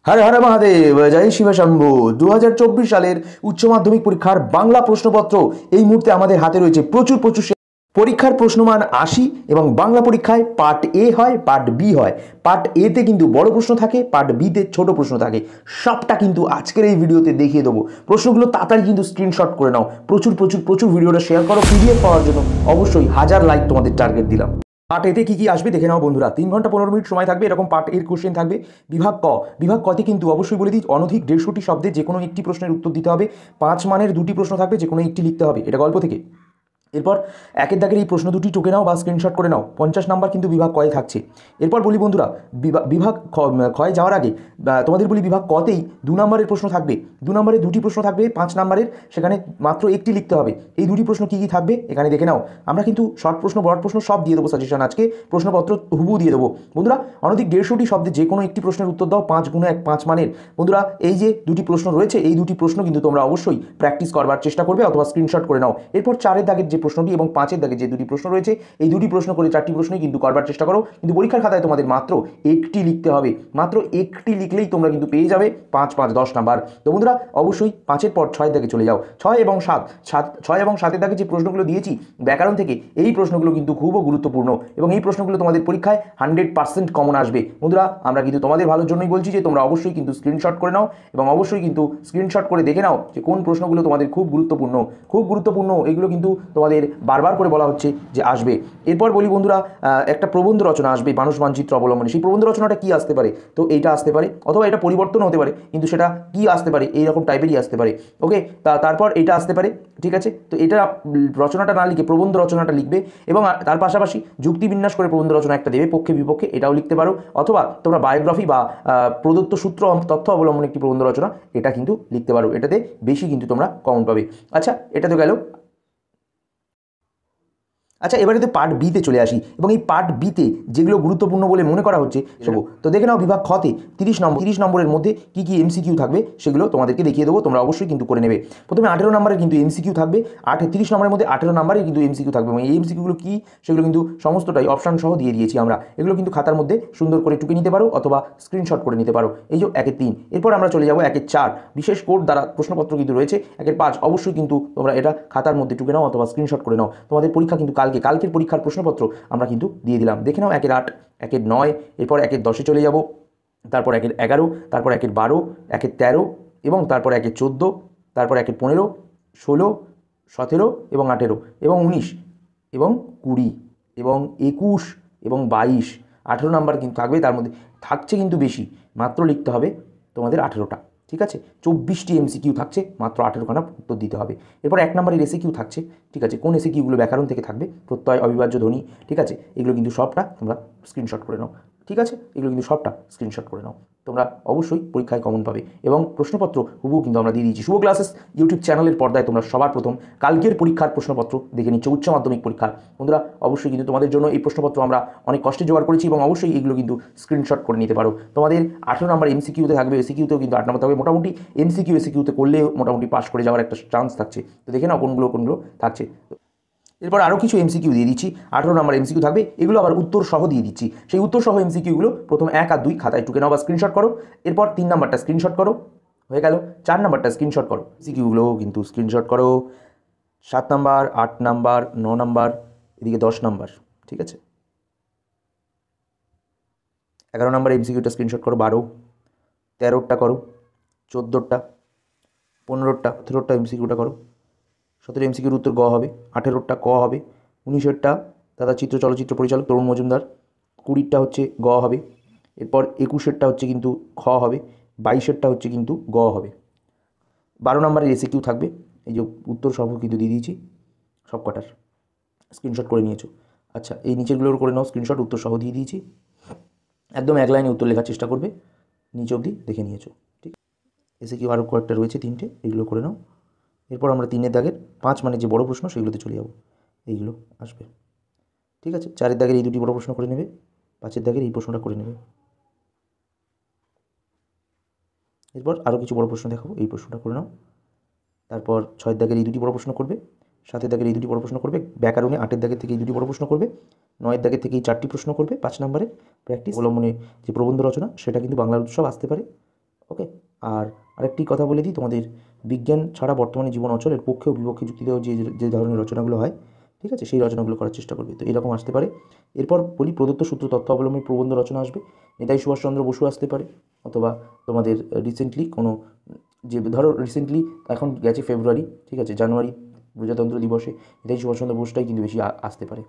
হর হর মহাদেব, জয় শিব শম্ভু। 2024 সালের উচ্চ মাধ্যমিক পরীক্ষার বাংলা প্রশ্নপত্র এই মুহূর্তে আমাদের হাতে রয়েছে। প্রচুর প্রচুর পরীক্ষার প্রশ্নমান 80 এবং বাংলা পরীক্ষায় পার্ট এ হয়, পার্ট বি হয়। পার্ট এতে কিন্তু বড় প্রশ্ন থাকে, পার্ট বিতে ছোট প্রশ্ন থাকে। সবটা কিন্তু আজকের এই ভিডিওতে দেখিয়ে দেবো। প্রশ্নগুলো তাড়াতাড়ি কিন্তু স্ক্রিনশট করে নাও। প্রচুর প্রচুর প্রচুর ভিডিওটা শেয়ার করো। পিডিএফ পাওয়ার জন্য অবশ্যই 1000 লাইক তোমাদের টার্গেট দিলাম। পার্ট এতে কী কী আসবে দেখে নাও বন্ধুরা। 3 ঘন্টা 15 মিনিট সময় থাকবে, এরকম পার্ট এর কোশ্চেন থাকবে। বিভাগ ক, বিভাগ কতে কিন্তু অবশ্যই বলে দিই অনধিক 150টি শব্দে যে কোনো একটি প্রশ্নের উত্তর দিতে হবে। 5 মানের 2টি প্রশ্ন থাকবে, যে কোনো একটি লিখতে হবে, এটা গল্প থেকে। এরপর একের দাগের এই প্রশ্ন দুটি টুকে নাও বা স্ক্রিনশট করে নাও। 50 নাম্বার কিন্তু বিভাগ কয়ে থাকছে। এরপর বলি বন্ধুরা, বিভাগ ক্ষয়ে যাওয়ার আগে তোমাদের বলি বিভাগ কতেই 2 নম্বরের প্রশ্ন থাকবে। 2 নম্বরে 2টি প্রশ্ন থাকবে, 5 নম্বরের, সেখানে মাত্র একটি লিখতে হবে। এই 2টি প্রশ্ন কী কী থাকবে এখানে দেখে নাও। আমরা কিন্তু শর্ট প্রশ্ন বড় প্রশ্ন সব দিয়ে দেবো সাজেশন, আজকে প্রশ্নপত্র হুবহু দিয়ে দেবো বন্ধুরা। অনধিক 150টি শব্দে যে কোনো একটি প্রশ্নের উত্তর দাও, 5 গুণে 1 5 মানের। বন্ধুরা এই যে 2টি প্রশ্ন রয়েছে, এই 2টি প্রশ্ন কিন্তু তোমরা অবশ্যই প্র্যাকটিস করবার চেষ্টা করবে অথবা স্ক্রিনশট করে নাও। এরপর 4এর দাগের যে প্রশ্নটি এবং 5এর দাগে যে 2টি প্রশ্ন রয়েছে, এই 2টি প্রশ্ন করে 4টি প্রশ্নই কিন্তু করবার চেষ্টা করো। কিন্তু পরীক্ষার খাতায় তোমাদের মাত্র একটি লিখতে হবে। মাত্র একটি লিখলেই তোমরা কিন্তু পেয়ে যাবে 5 5 10 নাম্বার। তো বন্ধুরা অবশ্যই 5-এর পর 6-এর দাগে চলে যাও। 6 এবং 7-এর দাগে যে প্রশ্নগুলো দিয়েছি ব্যাকরণ থেকে, এই প্রশ্নগুলো কিন্তু খুবই গুরুত্বপূর্ণ এবং এই প্রশ্নগুলো তোমাদের পরীক্ষায় 100% কমন আসবে। বন্ধুরা আমরা কিন্তু তোমাদের ভালোর জন্যই বলছি যে তোমরা অবশ্যই কিন্তু স্ক্রিনশট করে নাও এবং অবশ্যই কিন্তু স্ক্রিনশট করে দেখে নাও যে কোন প্রশ্নগুলো তোমাদের খুব গুরুত্বপূর্ণ। এগুলো কিন্তু তোমাদের বারবার করে বলা হচ্ছে যে আসবে। এরপর বলি বন্ধুরা, একটা প্রবন্ধ রচনা আসবে মানুষ মানচিত্র অবলম্বনে। সেই প্রবন্ধ রচনাটা কি আসতে পারে, তো এইটা আসতে পারে, অথবা এটা পরিবর্তন হতে পারে, কিন্তু সেটা কি আসতে পারে এইরকম টাইপেরই আসতে পারে। ওকে, তারপর এটা আসতে পারে, ঠিক আছে। তো এটা রচনাটা না লিখে প্রবন্ধ রচনাটা লিখবে এবং তার পাশাপাশি যুক্তি বিন্যাস করে প্রবন্ধ রচনা একটা দেবে, পক্ষে বিপক্ষে, এটাও লিখতে পারো। অথবা তোমরা বায়োগ্রাফি বা প্রদত্ত সূত্র তথ্য অবলম্বনে একটি প্রবন্ধ রচনা, এটা কিন্তু লিখতে পারো। এটাতে বেশি কিন্তু তোমরা কমন পাবে। আচ্ছা, এটা তো গেল। আচ্ছা, এবারে তো পার্ট বিতে চলে আসি এবং এই পার্ট বিতে যেগুলো গুরুত্বপূর্ণ বলে মনে করা হচ্ছে সেগুলো তো দেখে নাও। বিভাগ খতে 30 নম্বরের মধ্যে কী কী এমসিকিউ থাকবে সেগুলো তোমাদেরকে দেখিয়ে দেবো, তোমরা অবশ্যই কিন্তু করে নেবে। প্রথমে 18 নম্বরের কিন্তু এমসিকিউ থাকবে। 30 নম্বরের মধ্যে 18 নম্বরের কিন্তু এমসিকিউ থাকবে এবং এই এমসিকিউগুলো কী সেগুলো কিন্তু সমস্তটাই অপশান সহ দিয়ে দিয়েছি আমরা। এগুলো কিন্তু খাতার মধ্যে সুন্দর করে টুকে নিতে পারো অথবা স্ক্রিনশট করে নিতে পারো। এই যে 1-এর 3, এরপর আমরা চলে যাবো 1-এর 4। বিশেষ কোড দ্বারা প্রশ্নপত্র কিন্তু রয়েছে। 1-এর 5 অবশ্যই কিন্তু তোমরা এটা খাতার মধ্যে টুকে নাও অথবা স্ক্রিনশট করে নাও। তোমাদের পরীক্ষা কিন্তু কালকের পরীক্ষার প্রশ্নপত্র আমরা কিন্তু দিয়ে দিলাম, দেখে নাও। 1-এর 8, 1-এর 9, এরপর 1-এর 10-এ চলে যাব, তারপর 1-এর 11, তারপর 1-এর 12, 1-এর 13 এবং তারপর 1-এর 14, তারপর 1-এর 15, 16, 17 এবং 18 এবং 19 এবং 20 এবং 21 এবং 22। 18 নাম্বার কিন্তু থাকবে, তার মধ্যে থাকছে কিন্তু বেশি, মাত্র লিখতে হবে তোমাদের 18টা, ঠিক আছে। 24টি এমসিকিউ থাকছে, মাত্র 18খানা উত্তর দিতে হবে। এরপর 1 নম্বরের এসিকিউ থাকছে, ঠিক আছে। কোন এসিকিউগুলো ব্যাকরণ থেকে থাকবে, প্রত্যয়, অবিভাজ্য ধ্বনি, ঠিক আছে। এগুলো কিন্তু সবটা তোমরা স্ক্রিনশট করে নাও, ঠিক আছে। এগুলো কিন্তু সবটা স্ক্রিনশট করে নাও, তোমরা অবশ্যই পরীক্ষায় কমন পাবে এবং প্রশ্নপত্র হুবহু কিন্তু আমরা দিয়ে দিয়েছি। শুভ ক্লাসেস ইউটিউব চ্যানেলের পর্দায় তোমরা সবার প্রথম কালকের পরীক্ষার প্রশ্নপত্র দেখে নিচ্ছ, উচ্চ মাধ্যমিক পরীক্ষার। বন্ধুরা অবশ্যই কিন্তু তোমাদের জন্য এই প্রশ্নপত্র আমরা অনেক কষ্টে জোগাড় করেছি এবং অবশ্যই এগুলো কিন্তু স্ক্রিনশট করে নিতে পারো। তোমাদের 18 নম্বর এমসিকিউতে থাকবে, এসিকিউতেও কিন্তু 8 নম্বর থাকবে। মোটামুটি এসিকিউতে করলে মোটামুটি পাস করে যাওয়ার একটা চান্স থাকছে। তো দেখে নাও কোনগুলো থাকছে। এরপর আরও কিছু এমসিকিউ দিয়ে দিচ্ছি, 18 নম্বর এমসিকিউ থাকবে, এগুলো আবার উত্তর সহ দিয়ে দিচ্ছি। সেই উত্তর সহ এমসিকিউগুলো প্রথম 1 আর 2 খাতায় টুকে নাও বা স্ক্রিনশট করো। এরপর 3 নাম্বারটা স্ক্রিনশট করো, হয়ে গেল। 4 নাম্বারটা স্ক্রিনশট করো, এমসিকিউগুলো কিন্তু স্ক্রিনশট করো। 7 নাম্বার, 8 নাম্বার, 9 নাম্বার, এদিকে 10 নাম্বার, ঠিক আছে। 11 নাম্বার এমসিকিউটা স্ক্রিনশট করো, 12, 13টা করো, 14টা, 15টা, 17টা এমসিকিউটা করো। 17 এমসিকিউর উত্তর গ হবে, 18টা ক হবে, 19এরটা দাদা চিত্র চলচ্চিত্র পরিচালক তরুণ মজুমদার, 20টা হচ্ছে গ হবে। এরপর 21এরটা হচ্ছে কিন্তু খ হবে, 22এরটা হচ্ছে কিন্তু গ হবে। 12 নম্বরের এসিকিউ থাকবে, এই যে উত্তর সহ কিন্তু দিয়ে দিয়েছি সব কটার, স্ক্রিনশট করে নিয়েছো। আচ্ছা, এই নিচেরগুলোর করে নাও স্ক্রিনশট, উত্তর সহ দিয়ে দিয়েছি। একদম এক লাইনে উত্তর লেখার চেষ্টা করবে, নিচে অবধি দেখে নিয়েছো, ঠিক। এসিকিউ আরও কয়েকটা রয়েছে 3টে, এইগুলো করে নাও। এরপর আমরা 3-এর দাগের 5 মানে যে বড় প্রশ্ন সেগুলোতে চলে যাব, এইগুলো আসবে, ঠিক আছে। 4-এর দাগের এই 2টি বড় প্রশ্ন করে নেবে, 5-এর দাগের এই প্রশ্নটা করে নেবে। এরপর আরও কিছু বড় প্রশ্ন দেখাবো, এই প্রশ্নটা করে নাও। তারপর 6-এর দাগের এই 2টি বড় প্রশ্ন করবে, 7-এর দাগের এই 2টি বড় প্রশ্ন করবে, ব্যাকরণে 8-এর দাগের থেকে এই 2টি বড় প্রশ্ন করবে, 9-এর দাগের থেকে এই 4টি প্রশ্ন করবে। 5 নম্বরে প্র্যাকটিস অবলম্বনে যে প্রবন্ধ রচনা সেটা কিন্তু বাংলার উৎসব আসতে পারে, ওকে। আর আরেকটি কথা বলে দিই তোমাদের, বিজ্ঞান ছাড়া বর্তমানে জীবন অচল, এর পক্ষে ও বিপক্ষে যুক্তি দেওয়া যে ধরনের রচনাগুলো হয়, ঠিক আছে, সেই রচনাগুলো করার চেষ্টা করবে। তো এরকম আসতে পারে। এরপর বলি, প্রদত্ত সূত্র তথ্য অবলম্বনে প্রবন্ধ রচনা আসবে। নেতাজি সুভাষচন্দ্র বসু আসতে পারে, অথবা তোমাদের রিসেন্টলি কোনো, যে ধরো রিসেন্টলি এখন গেছে ফেব্রুয়ারি, ঠিক আছে, জানুয়ারি প্রজাতন্ত্র দিবসে নেতাজি সুভাষচন্দ্র বোসটাই কিন্তু বেশি আসতে পারে।